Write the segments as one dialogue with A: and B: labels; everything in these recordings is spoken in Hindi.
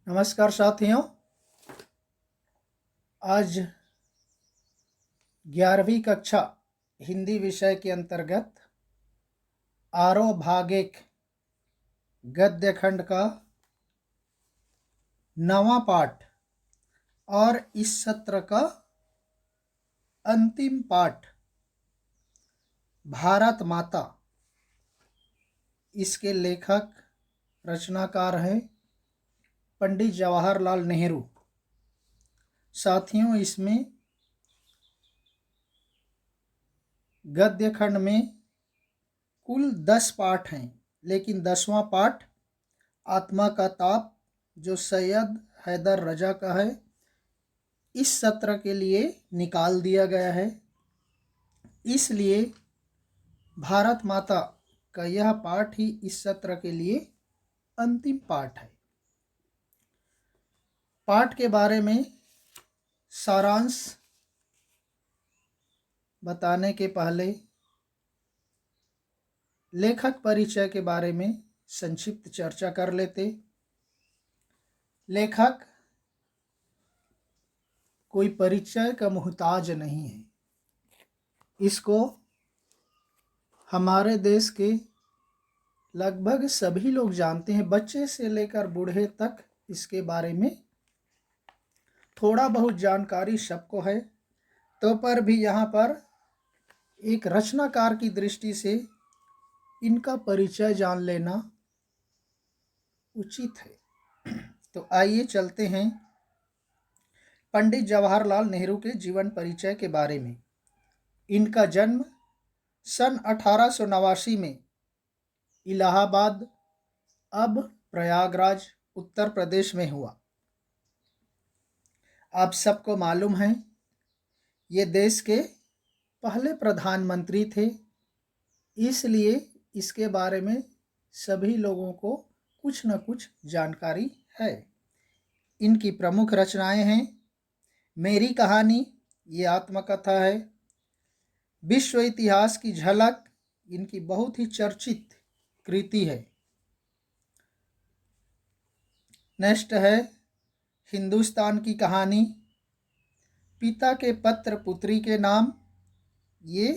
A: नमस्कार साथियों। आज 11वीं कक्षा हिंदी विषय के अंतर्गत आरोह भाग 1 गद्य खंड का 9वां पाठ और इस सत्र का अंतिम पाठ भारत माता। इसके लेखक रचनाकार हैं पंडित जवाहरलाल नेहरू। साथियों, इसमें गद्य खंड में कुल 10 पाठ हैं, लेकिन 10वां पाठ आत्मा का ताप जो सैयद हैदर रजा का है, इस सत्र के लिए निकाल दिया गया है। इसलिए भारत माता का यह पाठ ही इस सत्र के लिए अंतिम पाठ है। पाठ के बारे में सारांश बताने के पहले लेखक परिचय के बारे में संक्षिप्त चर्चा कर लेते। लेखक कोई परिचय का मुहताज नहीं है। इसको हमारे देश के लगभग सभी लोग जानते हैं, बच्चे से लेकर बूढ़े तक इसके बारे में थोड़ा बहुत जानकारी सबको है। तो पर भी यहाँ पर एक रचनाकार की दृष्टि से इनका परिचय जान लेना उचित है। तो आइए चलते हैं पंडित जवाहरलाल नेहरू के जीवन परिचय के बारे में। इनका जन्म सन 1889 में इलाहाबाद, अब प्रयागराज, उत्तर प्रदेश में हुआ। आप सबको मालूम है, ये देश के पहले प्रधानमंत्री थे, इसलिए इसके बारे में सभी लोगों को कुछ न कुछ जानकारी है। इनकी प्रमुख रचनाएं हैं मेरी कहानी, ये आत्मकथा है। विश्व इतिहास की झलक, इनकी बहुत ही चर्चित कृति है। नेक्स्ट है हिंदुस्तान की कहानी, पिता के पत्र पुत्री के नाम, ये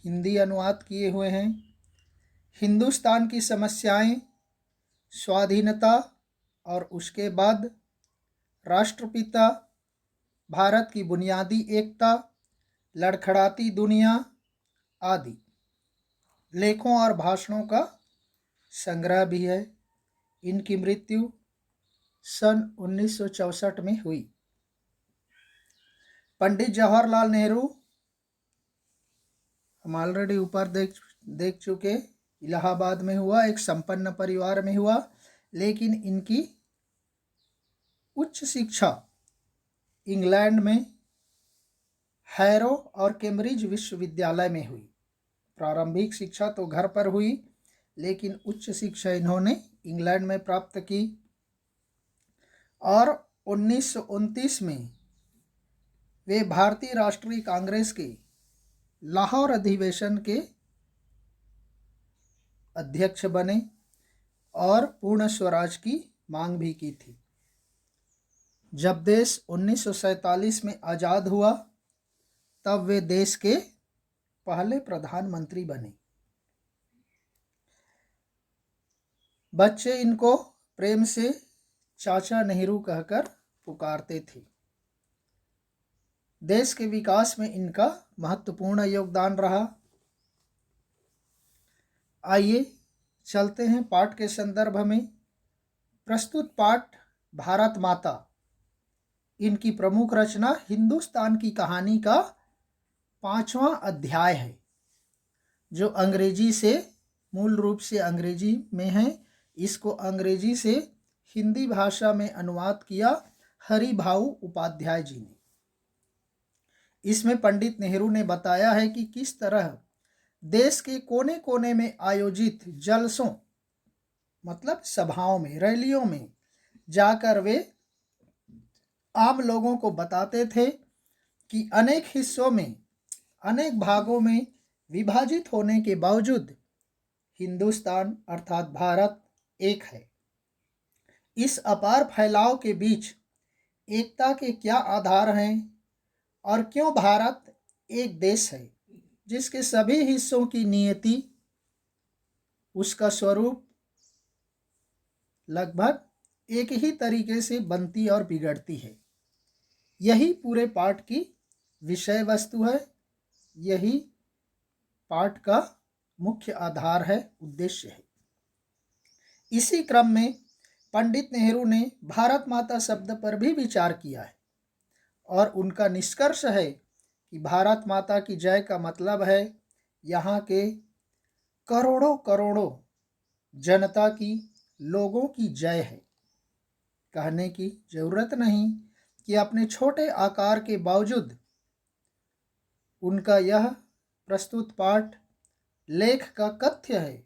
A: हिंदी अनुवाद किए हुए हैं। हिंदुस्तान की समस्याएं, स्वाधीनता और उसके बाद, राष्ट्रपिता, भारत की बुनियादी एकता, लड़खड़ाती दुनिया आदि लेखों और भाषणों का संग्रह भी है। इनकी मृत्यु सन 1964 में हुई। पंडित जवाहरलाल नेहरू हम ऑलरेडी ऊपर देख चुके, इलाहाबाद में हुआ, एक संपन्न परिवार में हुआ, लेकिन इनकी उच्च शिक्षा इंग्लैंड में हैरो और कैम्ब्रिज विश्वविद्यालय में हुई। प्रारंभिक शिक्षा तो घर पर हुई, लेकिन उच्च शिक्षा इन्होंने इंग्लैंड में प्राप्त की। और 1929 में वे भारतीय राष्ट्रीय कांग्रेस के लाहौर अधिवेशन के अध्यक्ष बने और पूर्ण स्वराज की मांग भी की थी। जब देश 1947 में आज़ाद हुआ, तब वे देश के पहले प्रधानमंत्री बने। बच्चे इनको प्रेम से चाचा नेहरू कहकर पुकारते थे। देश के विकास में इनका महत्वपूर्ण योगदान रहा। आइए चलते हैं पाठ के संदर्भ में। प्रस्तुत पाठ भारत माता, इनकी प्रमुख रचना हिंदुस्तान की कहानी का 5वां अध्याय है, जो अंग्रेजी से, मूल रूप से अंग्रेजी में है। इसको अंग्रेजी से हिंदी भाषा में अनुवाद किया हरिभाऊ उपाध्याय जी ने। इसमें पंडित नेहरू ने बताया है कि किस तरह देश के कोने कोने में आयोजित जलसों, मतलब सभाओं में, रैलियों में जाकर वे आम लोगों को बताते थे कि अनेक हिस्सों में, अनेक भागों में विभाजित होने के बावजूद हिंदुस्तान अर्थात भारत एक है। इस अपार फैलाव के बीच एकता के क्या आधार हैं और क्यों भारत एक देश है जिसके सभी हिस्सों की नियति, उसका स्वरूप लगभग एक ही तरीके से बनती और बिगड़ती है। यही पूरे पाठ की विषय वस्तु है, यही पाठ का मुख्य आधार है, उद्देश्य है। इसी क्रम में पंडित नेहरू ने भारत माता शब्द पर भी विचार किया है और उनका निष्कर्ष है कि भारत माता की जय का मतलब है यहाँ के करोड़ों करोड़ों जनता की, लोगों की जय है। कहने की जरूरत नहीं कि अपने छोटे आकार के बावजूद उनका यह प्रस्तुत पाठ लेख का कथ्य है,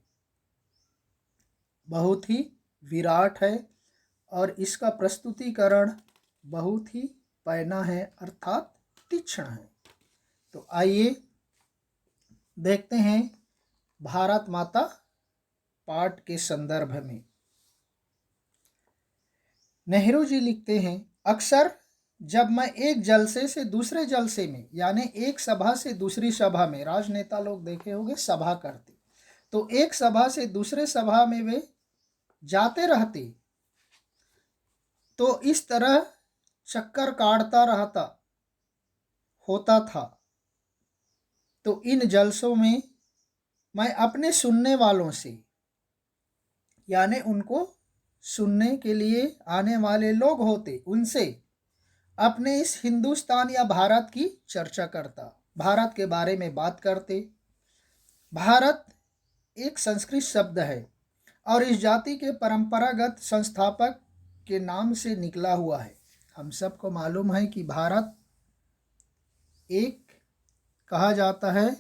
A: बहुत ही विराट है और इसका प्रस्तुतिकरण बहुत ही पैना है, अर्थात तीक्ष्ण है। तो आइए देखते हैं भारत माता पाठ के संदर्भ में। नेहरू जी लिखते हैं, अक्सर जब मैं एक जलसे से दूसरे जलसे में, यानी एक सभा से दूसरी सभा में, राजनेता लोग देखे होंगे सभा करते, तो एक सभा से दूसरे सभा में वे जाते रहते, तो इस तरह चक्कर काटता रहता होता था। तो इन जलसों में मैं अपने सुनने वालों से, यानी उनको सुनने के लिए आने वाले लोग होते, उनसे अपने इस हिंदुस्तान या भारत की चर्चा करता, भारत के बारे में बात करते। भारत एक संस्कृत शब्द है और इस जाति के परंपरागत संस्थापक के नाम से निकला हुआ है। हम सबको मालूम है कि भारत एक कहा जाता है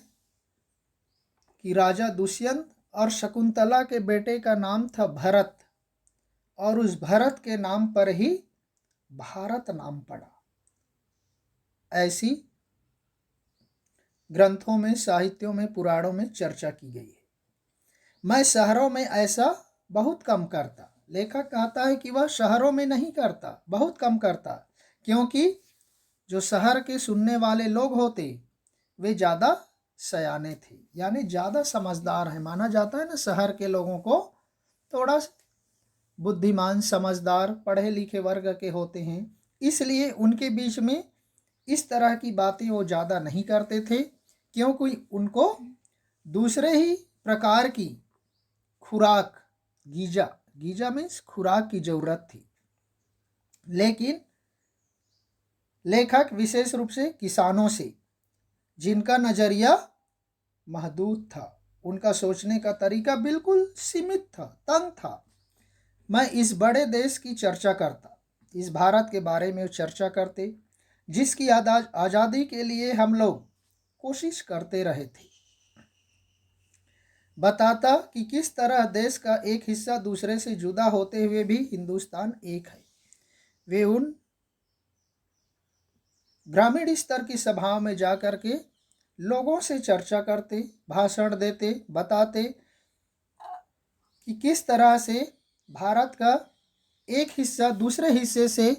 A: कि राजा दुष्यंत और शकुंतला के बेटे का नाम था भरत, और उस भरत के नाम पर ही भारत नाम पड़ा। ऐसी ग्रंथों में, साहित्यों में, पुराणों में चर्चा की गई है। मैं शहरों में ऐसा बहुत कम करता, लेखक कहता है कि वह शहरों में नहीं करता, बहुत कम करता, क्योंकि जो शहर के सुनने वाले लोग होते वे ज़्यादा सयाने थे, यानी ज़्यादा समझदार हैं। माना जाता है ना, शहर के लोगों को थोड़ा बुद्धिमान, समझदार, पढ़े लिखे वर्ग के होते हैं, इसलिए उनके बीच में इस तरह की बातें वो ज़्यादा नहीं करते थे, क्योंकि उनको दूसरे ही प्रकार की खुराक, गीजा, गीजा मीन्स खुराक की ज़रूरत थी। लेकिन लेखक विशेष रूप से किसानों से, जिनका नज़रिया महदूद था, उनका सोचने का तरीका बिल्कुल सीमित था, तंग था। मैं इस बड़े देश की चर्चा करता, इस भारत के बारे में चर्चा करते, जिसकी आज़ादी के लिए हम लोग कोशिश करते रहे थे। बताता कि किस तरह देश का एक हिस्सा दूसरे से जुदा होते हुए भी हिंदुस्तान एक है। वे उन ग्रामीण स्तर की सभाओं में जा कर के लोगों से चर्चा करते, भाषण देते, बताते कि किस तरह से भारत का एक हिस्सा दूसरे हिस्से से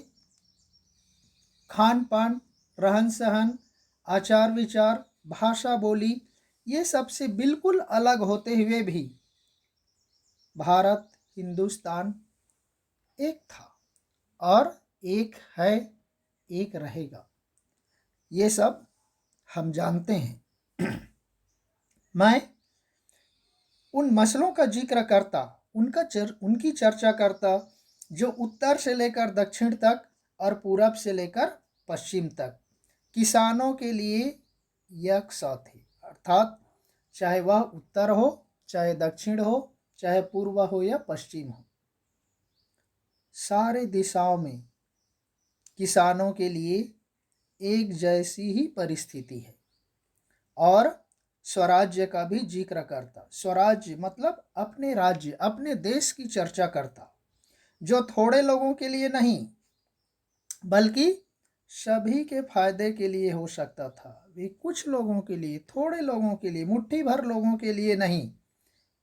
A: खान पान, रहन सहन, आचार विचार, भाषा बोली, ये सबसे बिल्कुल अलग होते हुए भी भारत, हिंदुस्तान एक था और एक है, एक रहेगा। ये सब हम जानते हैं। मैं उन मसलों का जिक्र करता, उनकी चर्चा करता जो उत्तर से लेकर दक्षिण तक और पूरब से लेकर पश्चिम तक किसानों के लिए यकसा थे, अर्थात चाहे वह उत्तर हो, चाहे दक्षिण हो, चाहे पूर्व हो या पश्चिम हो, सारे दिशाओं में किसानों के लिए एक जैसी ही परिस्थिति है। और स्वराज्य का भी जिक्र करता, स्वराज्य मतलब अपने राज्य, अपने देश की चर्चा करता, जो थोड़े लोगों के लिए नहीं बल्कि सभी के फायदे के लिए हो सकता था। वे कुछ लोगों के लिए, थोड़े लोगों के लिए, मुट्ठी भर लोगों के लिए नहीं,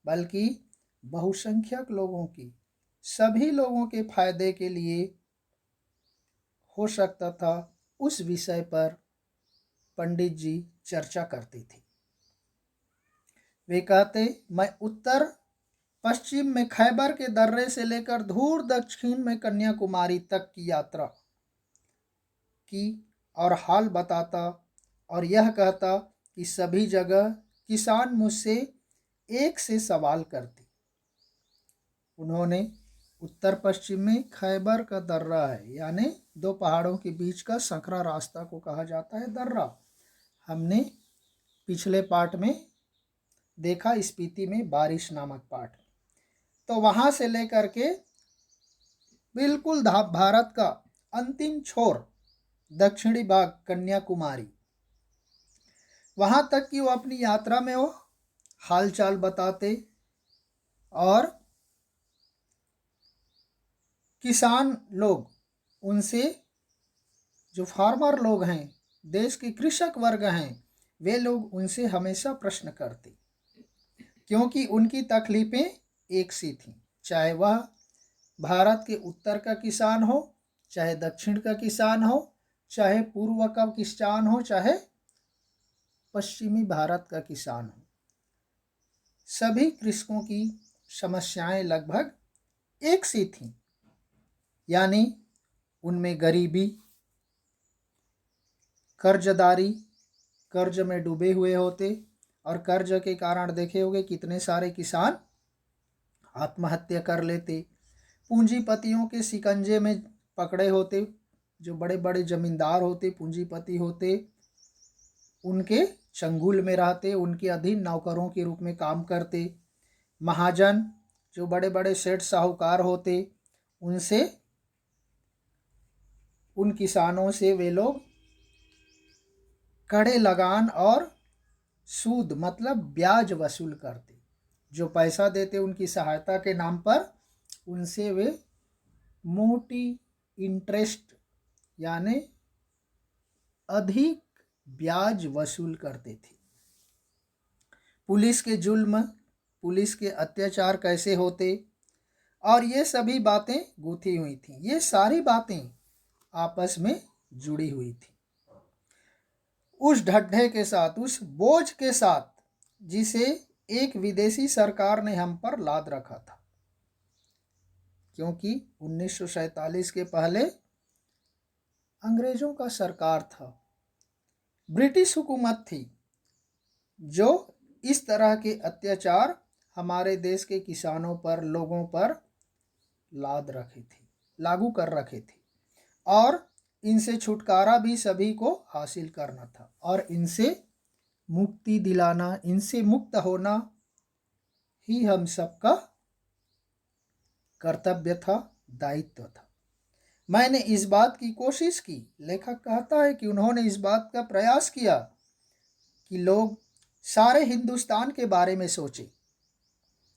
A: बल्कि बहुसंख्यक लोगों की सभी लोगों के फायदे के लिए हो सकता था, उस विषय पर पंडित जी चर्चा करते थे। वे कहते, मैं उत्तर पश्चिम में खैबर के दर्रे से लेकर दूर दक्षिण में कन्याकुमारी तक की यात्रा की और हाल बताता और यह कहता कि सभी जगह किसान मुझसे एक से सवाल करते। उन्होंने उत्तर पश्चिम में खैबर का दर्रा है, यानी दो पहाड़ों के बीच का संकरा रास्ता को कहा जाता है दर्रा। हमने पिछले पार्ट में देखा, स्पीति में बारिश नामक पार्ट। तो वहाँ से लेकर के बिल्कुल भारत का अंतिम छोर दक्षिणी भाग कन्याकुमारी, वहाँ तक कि वो अपनी यात्रा में वो हालचाल बताते और किसान लोग उनसे, जो फार्मर लोग हैं, देश के कृषक वर्ग हैं, वे लोग उनसे हमेशा प्रश्न करते, क्योंकि उनकी तकलीफ़ें एक सी थीं, चाहे वह भारत के उत्तर का किसान हो, चाहे दक्षिण का किसान हो, चाहे पूर्व का किसान हो, चाहे पश्चिमी भारत का किसान हो। सभी कृषकों की समस्याएं लगभग एक सी थीं, यानी उनमें गरीबी, कर्जदारी, कर्ज में डूबे हुए होते और कर्ज के कारण देखे होंगे कितने सारे किसान आत्महत्या कर लेते। पूंजीपतियों के शिकंजे में पकड़े होते, जो बड़े बड़े जमींदार होते, पूंजीपति होते, उनके चंगुल में रहते, उनके अधीन नौकरों के रूप में काम करते। महाजन, जो बड़े बड़े सेठ साहूकार होते, उनसे, उन किसानों से वे लोग कड़े लगान और सूद मतलब ब्याज वसूल करते। जो पैसा देते उनकी सहायता के नाम पर, उनसे वे मोटी इंटरेस्ट यानी अधिक ब्याज वसूल करते थे। पुलिस के जुल्म, पुलिस के अत्याचार कैसे होते, और ये सभी बातें गूंथी हुई थी। ये सारी बातें आपस में जुड़ी हुई थी उस ढड्ढे के साथ, उस बोझ के साथ जिसे एक विदेशी सरकार ने हम पर लाद रखा था। क्योंकि 1947 के पहले अंग्रेजों का सरकार था, ब्रिटिश हुकूमत थी, जो इस तरह के अत्याचार हमारे देश के किसानों पर, लोगों पर लाद रखे थे, लागू कर रखे थे, और इनसे छुटकारा भी सभी को हासिल करना था और इनसे मुक्ति दिलाना, इनसे मुक्त होना ही हम सबका कर्तव्य था, दायित्व था। मैंने इस बात की कोशिश की, लेखक कहता है कि उन्होंने इस बात का प्रयास किया कि लोग सारे हिंदुस्तान के बारे में सोचे,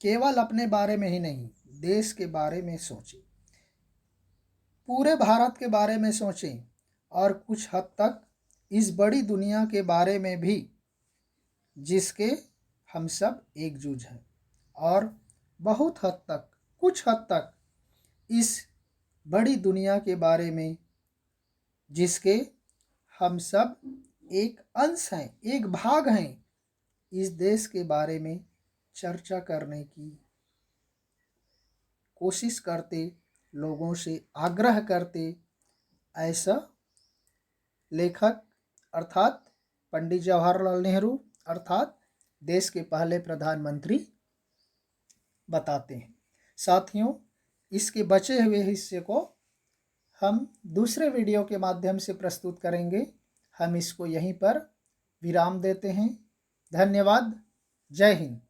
A: केवल अपने बारे में ही नहीं, देश के बारे में सोचे, पूरे भारत के बारे में सोचें और कुछ हद तक इस बड़ी दुनिया के बारे में भी, जिसके हम सब एकजुट हैं, और बहुत हद तक, कुछ हद तक इस बड़ी दुनिया के बारे में जिसके हम सब एक अंश हैं, एक भाग हैं, इस देश के बारे में चर्चा करने की कोशिश करते, लोगों से आग्रह करते। ऐसा लेखक अर्थात पंडित जवाहरलाल नेहरू अर्थात देश के पहले प्रधानमंत्री बताते हैं। साथियों, इसके बचे हुए हिस्से को हम दूसरे वीडियो के माध्यम से प्रस्तुत करेंगे। हम इसको यहीं पर विराम देते हैं। धन्यवाद। जय हिंद।